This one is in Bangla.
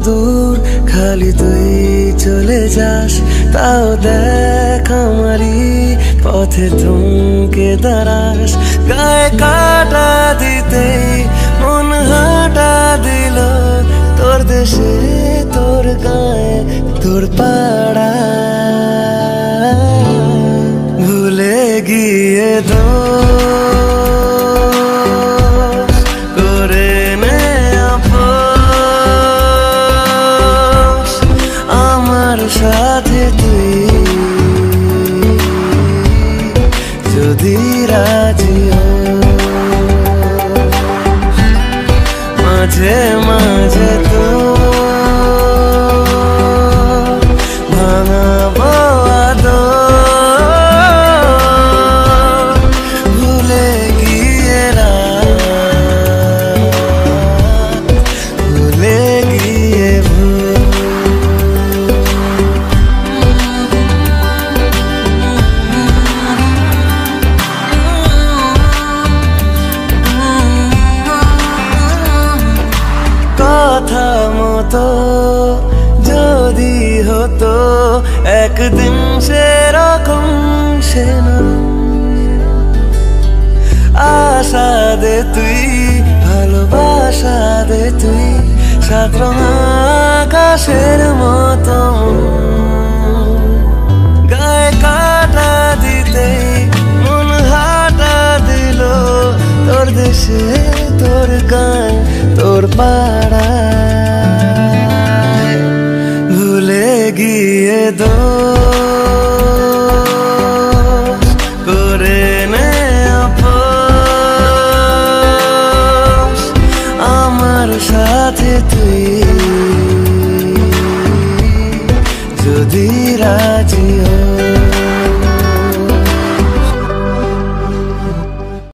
দূর খালি তুই চলে যাস, তাও দেখ আমারই পথে থমকে দাঁড়াস। গায়ে কাটা দিতেই মন হাঁটা দিল, তোর দেশে তোর গায়ে তোর পাড়া। ভুলে গিয়ে দোষ করে নে আপোষ, আমার সাথে তুই যদি রাজি হোস। মাঝে মাঝে তো ভাঙাবো আদর, ভুলে গিয়ে রাত, ভুলে গিয়ে ভুল। কথা মতো যদি হতো একদিন সেরকম, সে না আশা দে তুই, ভালোবাসা দে তুই, সাত রঙা আকাশের মতো। গায়ে কাটা দিতেই মন হাঁটা দিল, তোর দেশে তোর গান তোর পাড়ায়। ভুলে গিয়ে দোষ করে নে আপোষ, আমার সাথে তুই যদি রাজি হোস।